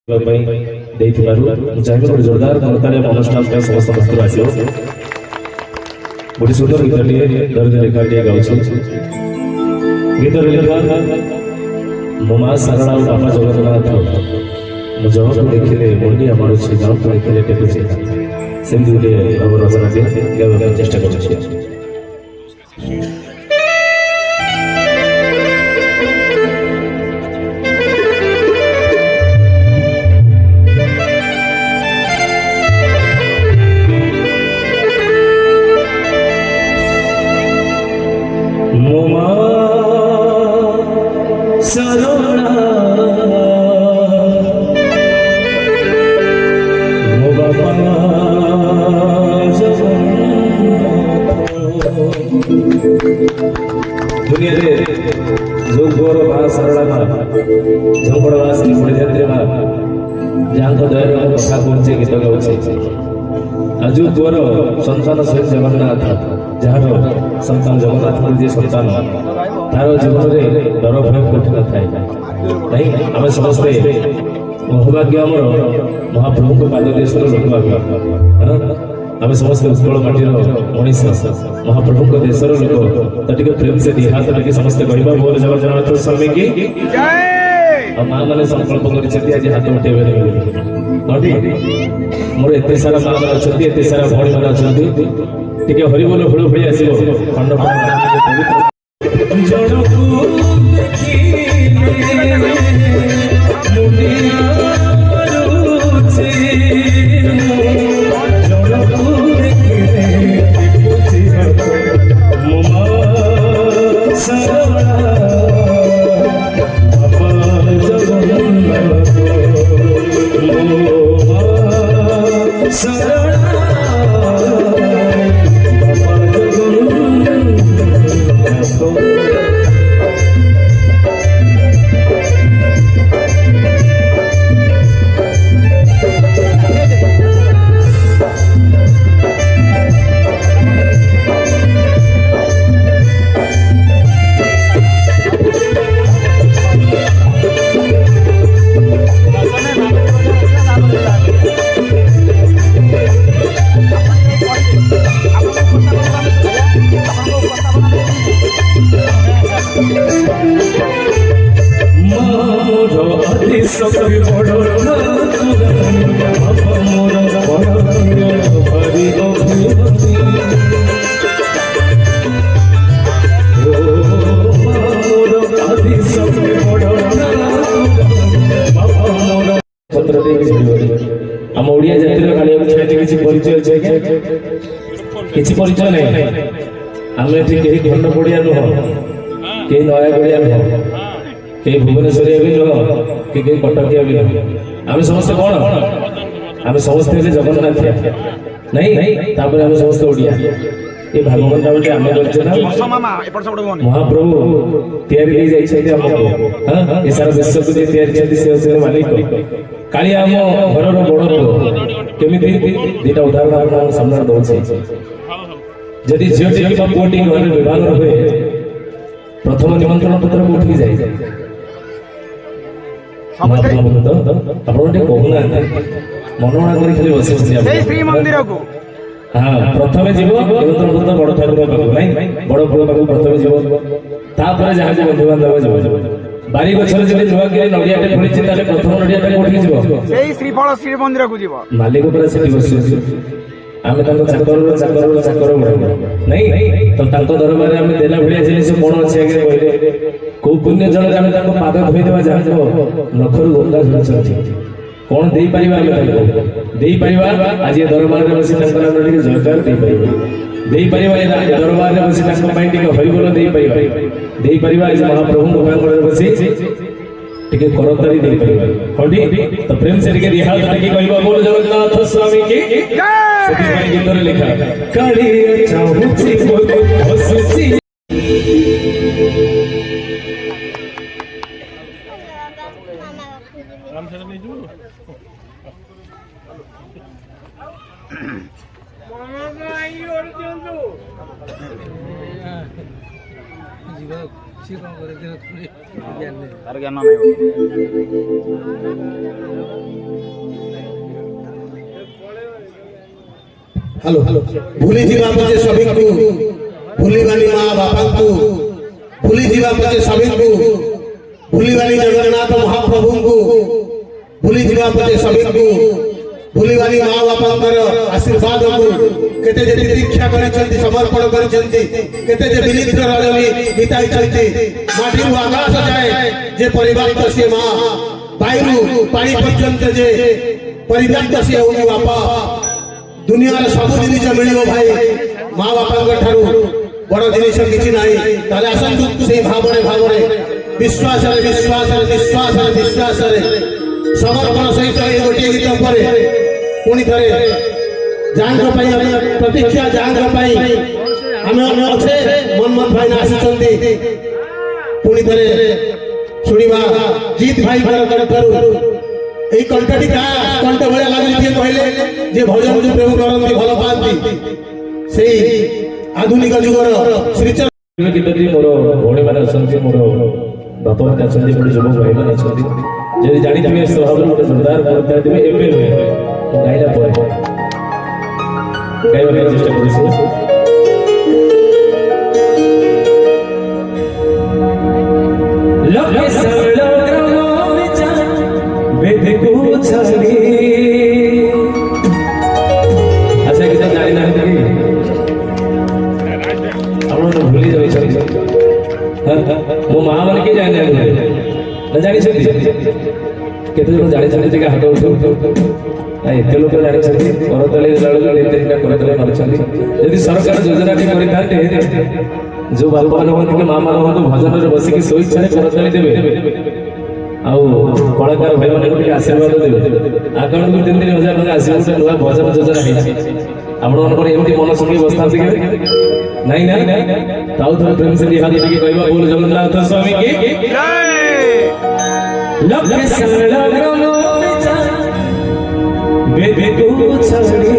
चाहिए जोरदार अनुष्ठान समस्त भक्त आसो गोटे सुंदर गीत दर्द लेखा गाँव गीत लेखा मो माँ सारा बापा जगन्नाथ मो जन को देखिले मुंडिया मारुଛି जन को देखिले टेकुଛି सेमती गोटे रचना गाँव चेष्टा कर दुनिया रे जो गोर भा सरला भा झंपड़वास की पुण्ययात्री भा जहाँ को दया कथा कहते गीत गाँचे आजु गोर संतान स्वयं जगन्नाथ जार संतान जगन्नाथ जी संतान तार जीवन में डर भय कोठी न थाए नहीं आम समस्ते बहुभाग्य आमर महाप्रभु को पाद देश लोकभाग्य आम समस्त उत्कल माटीर मनीष महाप्रभु को देशर लोक तो टे प्रेम से दी हाथ टे समस्ते कहवा बोल जगन्नाथ स्वामी की माँ मैंने संकल्प कर हाथ उठेबे मोर एत सारा माँ मैंने अच्छा एत सारा भाई मैंने अच्छा टे हरि बोल हुड़ हुई आस खंड आम ओडिया जातिर परिचय किसी परिचय नहीं आम ये खंड पड़िया नुह कई नयागढ़िया नुह कई भुवनेश्वरिया भी नुह कि कटकिया भी नुह आम समस्त कौन आम समस्त जगन्नाथ नहीं आम समस्त ओडिया ये भागवत गोटे आम महाप्रभु तैयारी सारा विश्व को तैयारी मालिक काली आम घर बड़ केमी दीटा उदाहरण सामने दौचे जदि झीटी कि पुटी घर विवाह हुए प्रथम निमंत्रण पत्र कौटी जाए कहूना मनोना कर खाली बस श्रीमंदिर को हाँ प्रथम जीव निमंत्रण पत्र बड़ ठाकुर पाक नहीं बड़ पुओ पाक प्रथम जीव तापर जहाँ बंधु बांधव जीव बारी गछर जदि नुआगिरी नडियाटे फळिछि ताले प्रथम नडियाटे कोठी जीव सेही श्रीफळ श्री मंदिर को जीव मालिक पर सेठी बसि आमे ताको चाकर नहीं तो ताको दरबार आमे देला भलिया जिनिस कोन अछि आगे कहले को पुण्य जल आमे ताको पाद धोइ देबा जाको नखरु गंगा झुलछथि कोन देई परिबा आमे ताको देई परिबा आज ये दरबार रे बसि ताको नाम टिके जयकार देई परिबा देई परिबा ये दरबार रे बसि ताको पई टिके हरि बोल देई परिबा देई परिबा इस महाप्रभु को रे बसि टिके करतारी देई परिबा हडी तो प्रेम से टिके रिहाल टिके कहबा बोल जगन्नाथ स्वामी की जय सेति भाई गीत रे लिखा काली चाहुची बोल हसुची राम शरण नहीं जो मामा आई और चंदू जीवा सी कोन करे दिन तार ज्ञान नहीं हेलो भूली जीवा पचे सभी को भूलीवानी माँ बापा को भूली जीवा पचे सभी को भूलीवानी जगन्नाथ महाप्रभु को भूली जीवा पचे सभी को भूलीवानी माँ बापा आशीर्वाद को केते जे दीक्षा करिसेंती समर्पण करिसेंती केते जे विनित्र रजनी बिताइसेंती माटी आकाश जाए जे परिव्याप्त से माँ वायु पानी पर्यंत जे परिव्याप्त से होगी बापा दुनिया सब जिनिस मिल भाई माँ बापा बड़ जिनिस किसी ना ताले आसतु से भावने भावने विश्वास विश्वास विश्वास विश्वास समर्पण सहित गोटे गीत पर पुणी थे जांग प्रतीक्षा जांग आम अच्छे मनमोहन भाई आसी पुणी थे शुणा जीत भाई यही कंठटी क्या कंठ भाया लगे कहले जे भजन जो प्रेम करती भल पाती से आधुनिक जुगर श्रीचर गीतटी मोर भौणी मैंने अच्छा मोर बापा मैंने अच्छा गोटे युवक भाई मैंने अच्छा जब जानी स्वभाव गोटे जोरदार करता थे एवं नुहे गाइला गाइबा चेष्टा कर अच्छा गीत जानी ना भूली जाए मो माँ मैंने किए जाने ना जानी केते लोग जानी हाथ उठो एत लोग जानी करतले करतले मारी यदि सरकार योजना टी कर जो बापा मान हूँ माँ मान हूँ भजन बसिक स्वेच्छा करतले देवे आउ कलाकार भाई मैंने आशीर्वाद देवे अकाउंट को 3-3 हजार आस नुआ भजन योजना आपमर एमती मन शुणी बसता नहीं ना ताऊ थोड़ा प्रेम से निहारी के कहबा बोल जगन्नाथ स्वामी की लक्ष्य सरल बेबे को छड़ी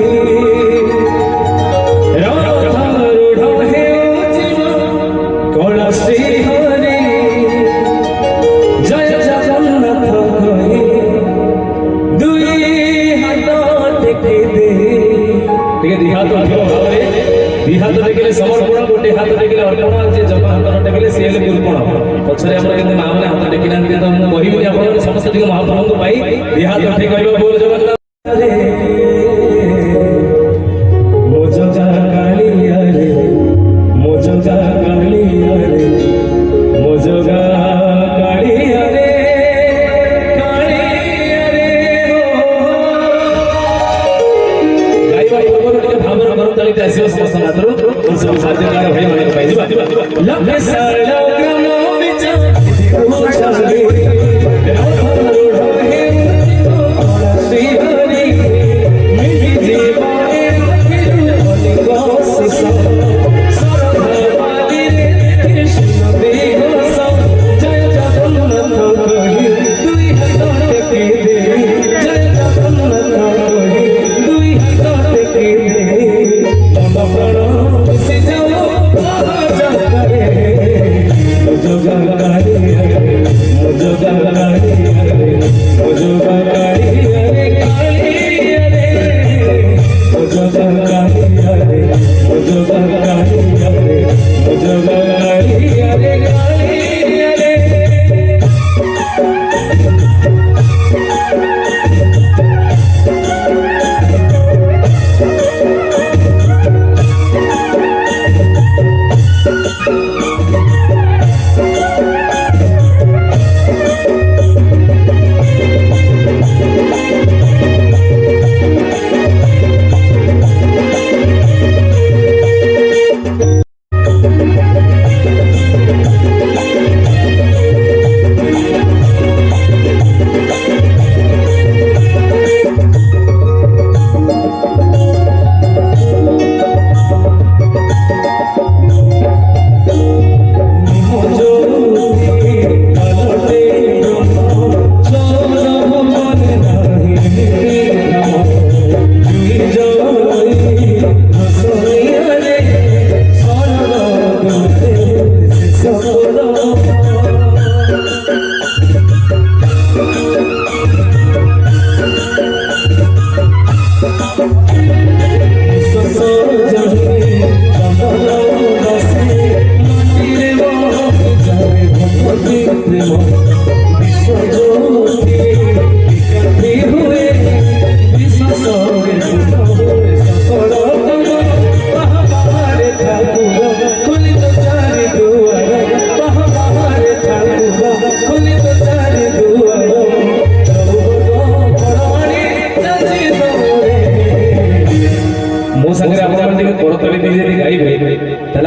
रथ रूढ़ हे कला श्री हरि जय जगन्नाथ कहे दुई हाथ टेके दे ठीक है हाथ उठियो भावरे दी हाथ टेकिले समर्पण गोटे हाथ टेकिले अर्पण जे जप हाथ टेकिले से हेले गुरुपण पछरे हमर केते मां माने हाथ टेकिना तो मु कहिबि आपण समस्त टिक महाप्रभु को पाई दी हाथ उठे कहबो बोल जगन्नाथ रे मोजगा कालिया रे मोजगा कालिया रे मोजगा कालिया रे गाइबा पूर्व टिके भावना करताली आसीबो समस्त मात्र सब साध्यकार भाई माने पाई जिबा लक्ष्य सरल ग्राम विच मोजगा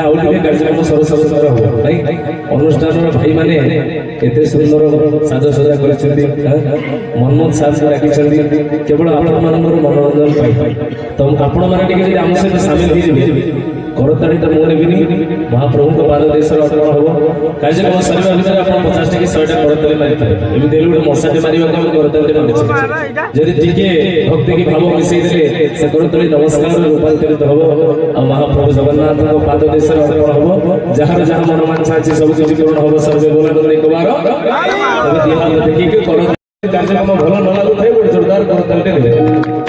ଆଉ ଟିକେ କାର୍ଯ୍ୟକ୍ରମ ସରସର ହବ ନାଇଁ ଅନୁଷ୍ଠାନର ଭାଇମାନେ ଏତେ ସୁନ୍ଦର ସାଜସଜା କରିଛନ୍ତି ମନମୋହନ ସାର୍ଙ୍କୁ ଡାକିଛନ୍ତି କେବଳ ଆପଣମାନଙ୍କର ମନୋରଞ୍ଜନ ପାଇଁ ତ ଆପଣମାନେ ଟିକେ ଯଦି ଆମ ସହିତ ସାମିଲ ହେଇଯିବେ କରତାଳିଟା ମୁଁ ନେବିନି ମହାପ୍ରଭୁଙ୍କ ପାଦ ଦେଶରେ ଅର୍ପଣ ହବ କାର୍ଯ୍ୟକ୍ରମ ସରିବା ଭିତରେ ଆପଣ 50 କି 100ଟା କରତାଳି ମାରିଥିବେ ଏମିତି ହେଲେ ଗୋଟେ ମଶାଟେ ମାରିବାକୁ ଆମେ କରତାଳି ମାରିଛେ ଯଦି ଟିକେ ଭକ୍ତି କି ଭାବ ମିଶେଇ ଦେଲେ ସେ କରତାଳି ନମସ୍କାରରେ ରୂପାନ୍ତରିତ ହବ ଆଉ ମହାପ୍ରଭୁ ଜଗନ୍ନାଥଙ୍କ ପାଦ ଦେଶରେ ଅର୍ପଣ ହବ ଯାହାର ଯାହା ମନୋବାଞ୍ଛା ଅଛି ସବୁ କିଛି ପୂରଣ ହବ ସର୍ବେ ବୋଲାଙ୍କର ଏକବାର ତେବେ ଦି ହାତ ଦେଖିକି କରତାଳି କାର୍ଯ୍ୟକ୍ରମ ଭଲ ନ ଲାଗୁଥାଏ ଗୋଟେ ଜୋରଦାର କରତାଳିଟେ ଦେବେ।